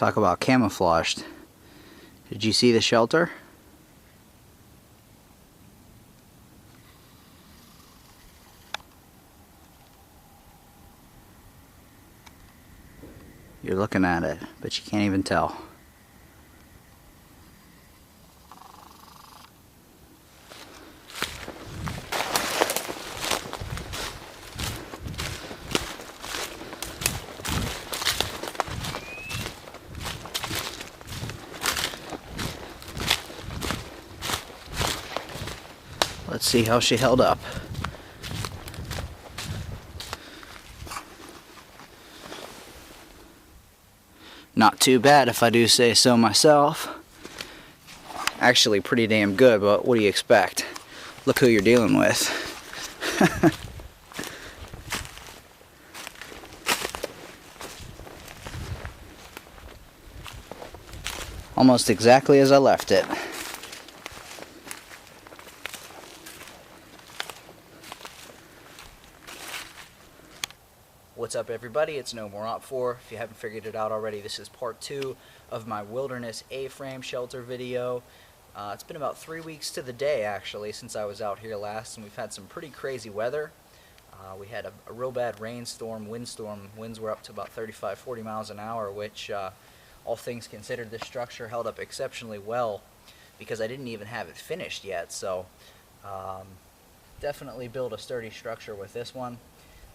Talk about camouflaged. Did you see the shelter? You're looking at it, but you can't even tell. Let's see how she held up. Not too bad if I do say so myself. Actually pretty damn good, but what do you expect? Look who you're dealing with. Almost exactly as I left it. What's up everybody, it's No More Op 4. If you haven't figured it out already, this is part 2 of my Wilderness A-frame shelter video. It's been about 3 weeks to the day actually since I was out here last, and we've had some pretty crazy weather. We had a real bad rainstorm, windstorm. Winds were up to about 35-40 miles an hour, which all things considered, this structure held up exceptionally well because I didn't even have it finished yet. So definitely build a sturdy structure with this one.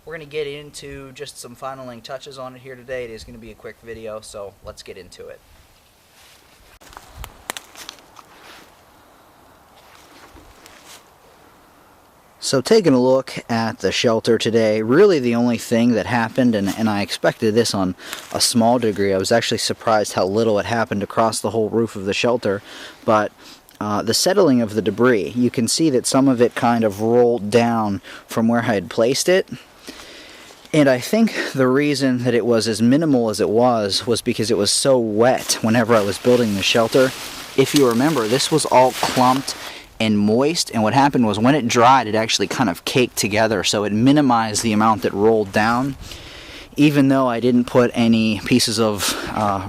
We're going to get into just some finaling touches on it here today. It is going to be a quick video, so let's get into it. So taking a look at the shelter today, really the only thing that happened, and I expected this on a small degree, I was actually surprised how little it happened across the whole roof of the shelter, but the settling of the debris, you can see that some of it kind of rolled down from where I had placed it. And I think the reason that it was as minimal as it was because it was so wet whenever I was building the shelter. If you remember, this was all clumped and moist, and what happened was when it dried, it actually kind of caked together, so it minimized the amount that rolled down, even though I didn't put any pieces of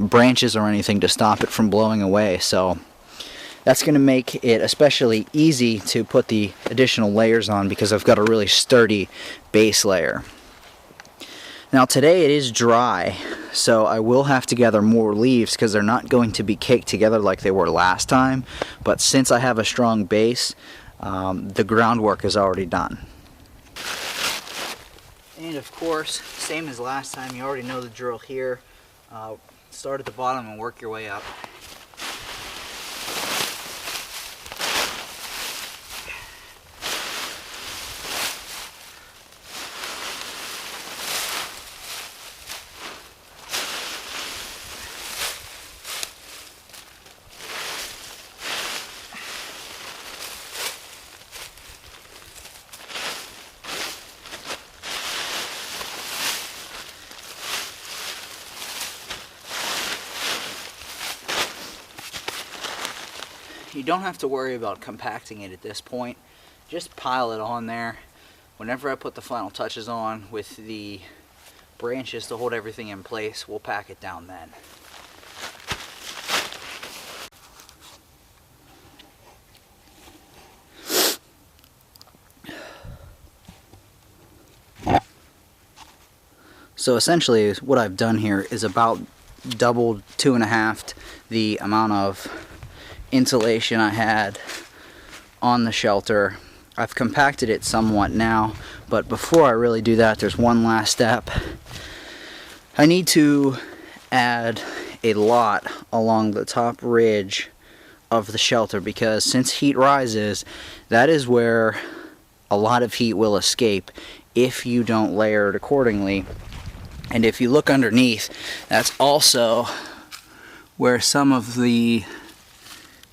branches or anything to stop it from blowing away. So that's going to make it especially easy to put the additional layers on because I've got a really sturdy base layer. Now today it is dry, so I will have to gather more leaves because they're not going to be caked together like they were last time. But since I have a strong base, the groundwork is already done. And of course, same as last time, you already know the drill here. Start at the bottom and work your way up. You don't have to worry about compacting it at this point. Just pile it on there. Whenever I put the final touches on with the branches to hold everything in place, we'll pack it down then. So essentially what I've done here is about doubled, 2.5 the amount of insulation I had on the shelter. I've compacted it somewhat now, but before I really do that, there's one last step. I need to add a lot along the top ridge of the shelter because since heat rises, that is where a lot of heat will escape if you don't layer it accordingly. And if you look underneath, that's also where some of the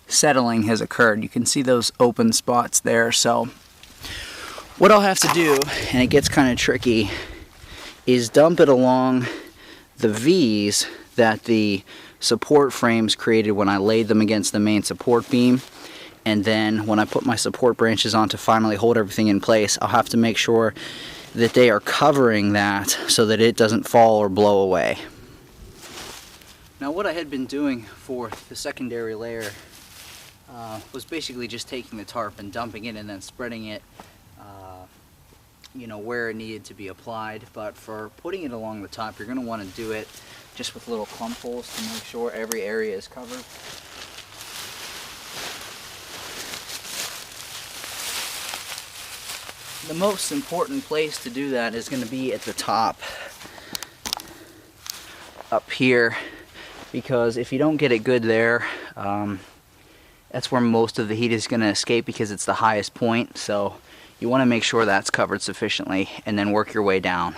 settling has occurred. You can see those open spots there. So what I'll have to do, and it gets kind of tricky, is dump it along the V's that the support frames created when I laid them against the main support beam. And then when I put my support branches on to finally hold everything in place, I'll have to make sure that they are covering that so that it doesn't fall or blow away. Now what I had been doing for the secondary layer was basically just taking the tarp and dumping it and then spreading it you know, where it needed to be applied. But for putting it along the top, you're going to want to do it just with little clump holes to make sure every area is covered. The most important place to do that is going to be at the top up here, because if you don't get it good there, that's where most of the heat is going to escape because it's the highest point. So you want to make sure that's covered sufficiently and then work your way down.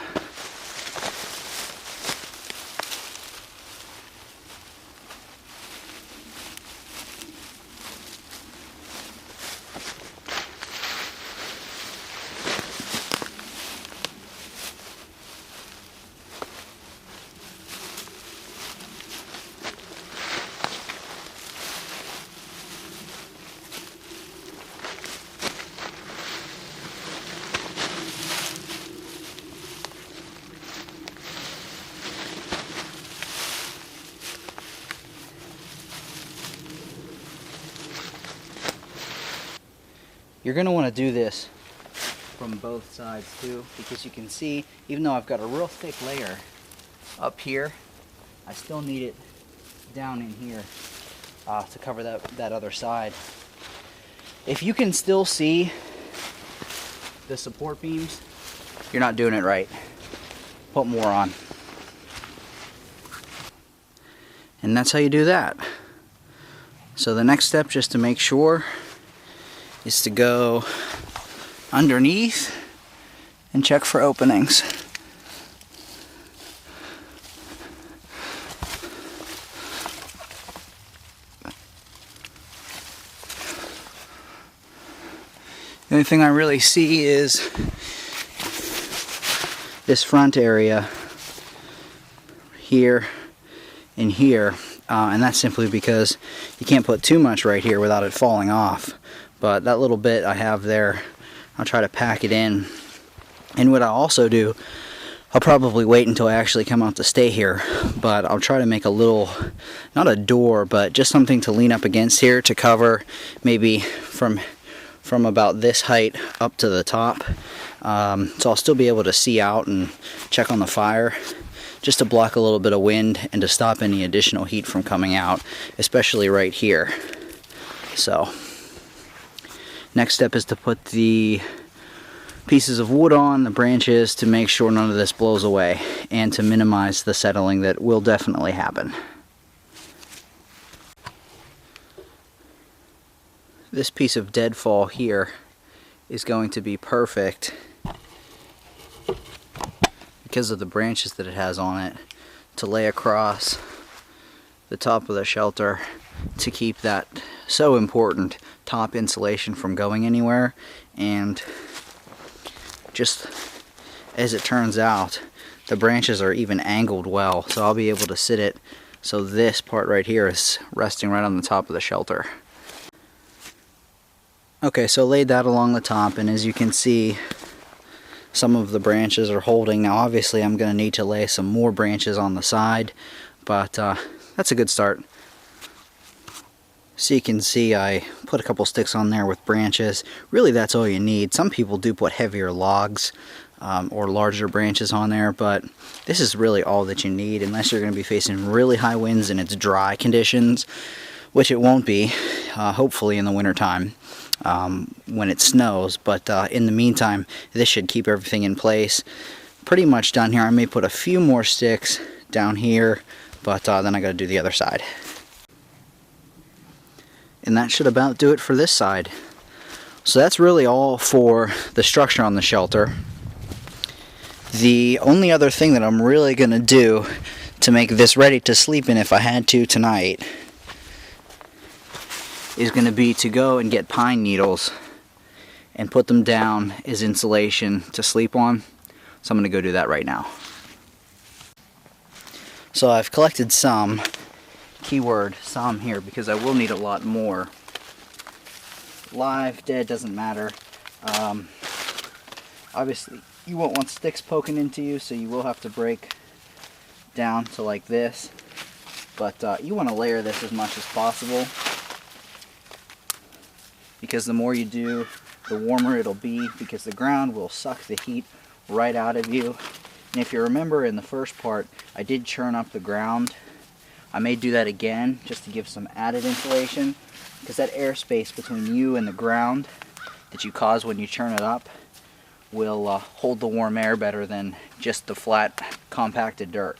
You're going to want to do this from both sides too, because you can see, even though I've got a real thick layer up here, I still need it down in here to cover that other side. If you can still see the support beams, you're not doing it right. Put more on. And that's how you do that. So the next step, just to make sure, is to go underneath and check for openings. The only thing I really see is this front area here and here, and that's simply because you can't put too much right here without it falling off. But that little bit I have there, I'll try to pack it in. And what I'll also do, I'll probably wait until I actually come out to stay here, but I'll try to make a little, not a door, but just something to lean up against here to cover maybe from about this height up to the top. So I'll still be able to see out and check on the fire, just to block a little bit of wind and to stop any additional heat from coming out, especially right here. So next step is to put the pieces of wood on, the branches, to make sure none of this blows away and to minimize the settling that will definitely happen. This piece of deadfall here is going to be perfect because of the branches that it has on it to lay across the top of the shelter to keep that so important top insulation from going anywhere. And just as it turns out, the branches are even angled well, so I'll be able to sit it so this part right here is resting right on the top of the shelter. Okay, so laid that along the top, and as you can see, some of the branches are holding. Now obviously I'm going to need to lay some more branches on the side, but that's a good start. So you can see I put a couple sticks on there with branches. Really, that's all you need. Some people do put heavier logs or larger branches on there, but this is really all that you need unless you're going to be facing really high winds and it's dry conditions, which it won't be, hopefully in the wintertime when it snows. But in the meantime, this should keep everything in place. Pretty much done here. I may put a few more sticks down here, but then I got to do the other side. And that should about do it for this side. So that's really all for the structure on the shelter. The only other thing that I'm really going to do to make this ready to sleep in if I had to tonight is going to be to go and get pine needles and put them down as insulation to sleep on. So I'm going to go do that right now. So I've collected some, keyword some here, because I will need a lot more. Live, dead, doesn't matter. Obviously you won't want sticks poking into you, so you will have to break down to like this. But you want to layer this as much as possible, because the more you do, the warmer it'll be, because the ground will suck the heat right out of you. And if you remember in the first part, I did churn up the ground. I may do that again just to give some added insulation, because that airspace between you and the ground that you cause when you churn it up will hold the warm air better than just the flat compacted dirt.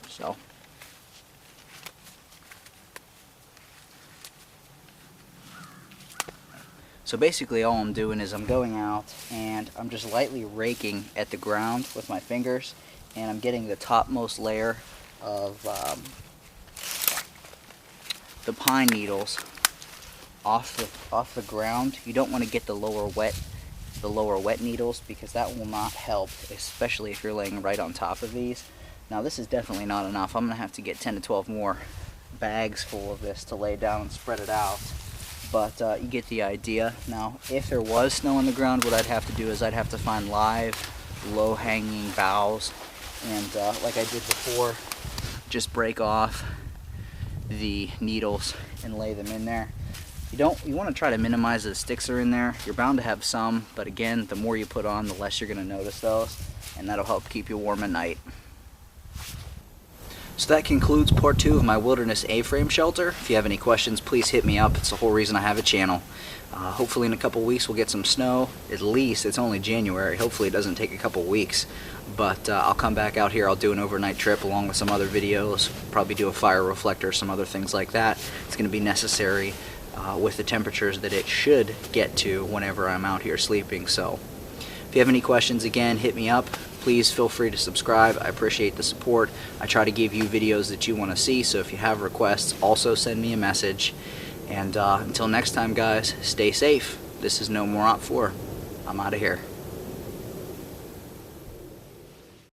So basically all I'm doing is I'm going out and I'm just lightly raking at the ground with my fingers, and I'm getting the topmost layer of the pine needles off the ground. You don't want to get the lower wet needles, because that will not help, especially if you're laying right on top of these. Now this is definitely not enough. I'm gonna have to get 10 to 12 more bags full of this to lay down and spread it out. But you get the idea. Now, if there was snow on the ground, what I'd have to do is I'd have to find live, low-hanging boughs, and like I did before, just break off the needles and lay them in there. You want to try to minimize the sticks are in there. You're bound to have some, but again, the more you put on, the less you're going to notice those, and that'll help keep you warm at night. So that concludes part 2 of my wilderness A-frame shelter. If you have any questions, please hit me up. It's the whole reason I have a channel. Hopefully in a couple weeks we'll get some snow. At least, it's only January. Hopefully it doesn't take a couple weeks. But I'll come back out here. I'll do an overnight trip along with some other videos. Probably do a fire reflector, some other things like that. It's going to be necessary with the temperatures that it should get to whenever I'm out here sleeping. So if you have any questions, again, hit me up. Please feel free to subscribe. I appreciate the support. I try to give you videos that you want to see, so if you have requests, also send me a message. And until next time, guys, stay safe. This is No More Op 4. I'm out of here.